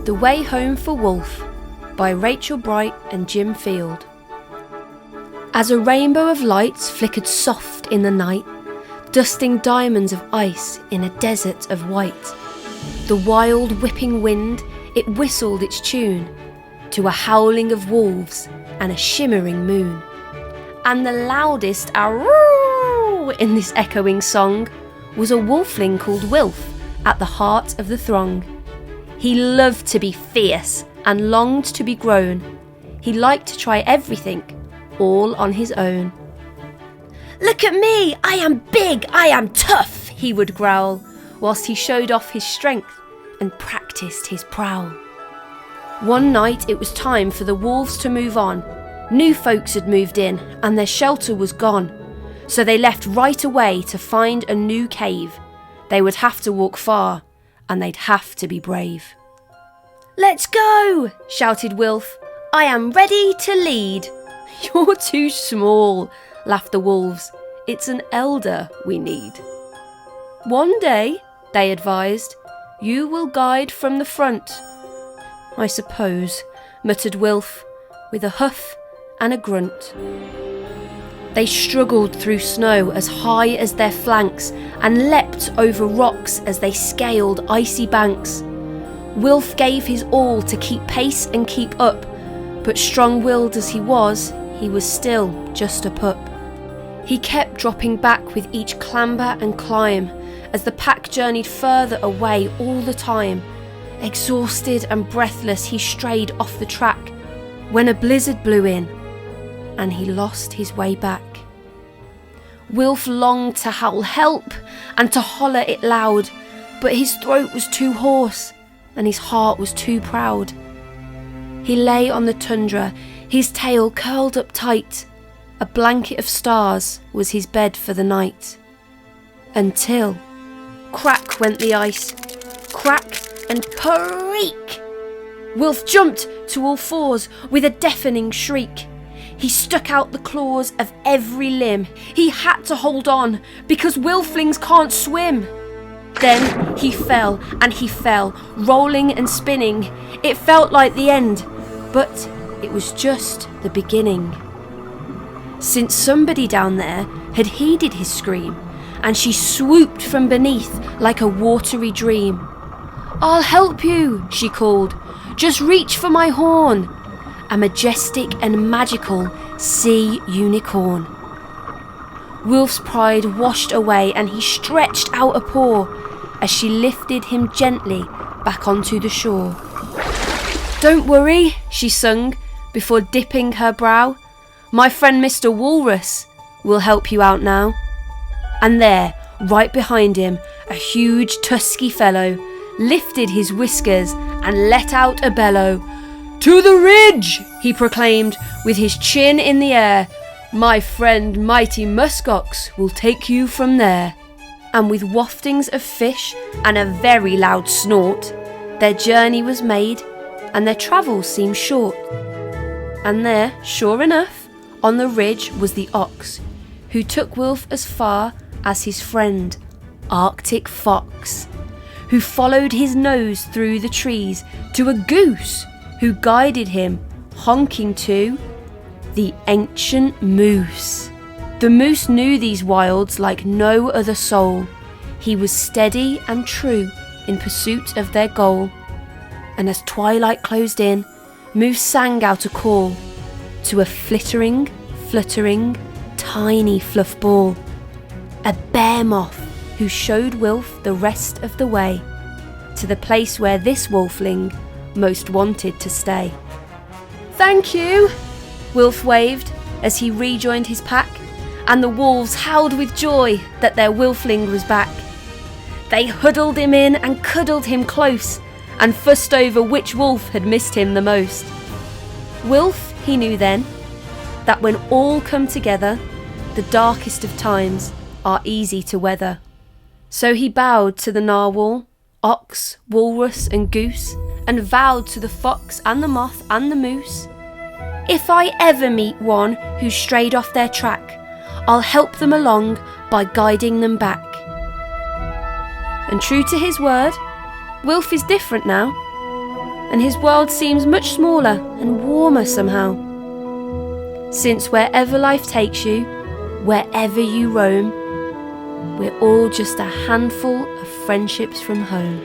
The Way Home for Wilf by Rachel Bright and Jim Field. As a rainbow of lights flickered soft in the night, dusting diamonds of ice in a desert of white, the wild whipping wind, it whistled its tune to a howling of wolves and a shimmering moon. And the loudest aroo in this echoing song was a wolfling called Wilf at the heart of the throng. He loved to be fierce and longed to be grown. He liked to try everything, all on his own. "Look at me, I am big, I am tough," he would growl, whilst he showed off his strength and practised his prowl. One night it was time for the wolves to move on. New folks had moved in and their shelter was gone, so they left right away to find a new cave. They would have to walk far, and they'd have to be brave. "Let's go!" shouted Wilf. "I am ready to lead." "You're too small," laughed the wolves. "It's an elder we need." "One day," they advised, "you will guide from the front." "I suppose," muttered Wilf, with a huff and a grunt. They struggled through snow as high as their flanks and leapt over rocks as they scaled icy banks. Wilf gave his all to keep pace and keep up, but strong-willed as he was still just a pup. He kept dropping back with each clamber and climb as the pack journeyed further away all the time. Exhausted and breathless, he strayed off the track when a blizzard blew in and he lost his way back. Wilf longed to howl help and to holler it loud, but his throat was too hoarse and his heart was too proud. He lay on the tundra, his tail curled up tight. A blanket of stars was his bed for the night. Until, crack went the ice, crack and creak. Wilf jumped to all fours with a deafening shriek. He stuck out the claws of every limb. He had to hold on because Wilflings can't swim. Then he fell and he fell, rolling and spinning. It felt like the end, but it was just the beginning. Since somebody down there had heeded his scream, and she swooped from beneath like a watery dream. "I'll help you," she called. "Just reach for my horn." A majestic and magical sea unicorn. Wilf's pride washed away and he stretched out a paw as she lifted him gently back onto the shore. "Don't worry," she sung before dipping her brow. "My friend Mr. Walrus will help you out now." And there, right behind him, a huge tusky fellow lifted his whiskers and let out a bellow. "To the ridge," he proclaimed with his chin in the air. "My friend mighty muskox will take you from there." And with waftings of fish and a very loud snort, their journey was made and their travels seemed short. And there, sure enough, on the ridge was the ox, who took Wilf as far as his friend, Arctic Fox, who followed his nose through the trees to a goose, who guided him, honking to the ancient moose. The moose knew these wilds like no other soul. He was steady and true in pursuit of their goal. And as twilight closed in, Moose sang out a call to a flittering, fluttering, tiny fluff ball, a bear moth who showed Wilf the rest of the way to the place where this wolfling most wanted to stay. "Thank you," Wilf waved as he rejoined his pack, and the wolves howled with joy that their wolfling was back. They huddled him in and cuddled him close and fussed over which wolf had missed him the most. Wilf, he knew then, that when all come together, the darkest of times are easy to weather. So he bowed to the narwhal, ox, walrus and goose, and vowed to the fox and the moth and the moose, "If I ever meet one who strayed off their track, I'll help them along by guiding them back." And true to his word, Wilf is different now, and his world seems much smaller and warmer somehow. Since wherever life takes you, wherever you roam, we're all just a handful of friendships from home.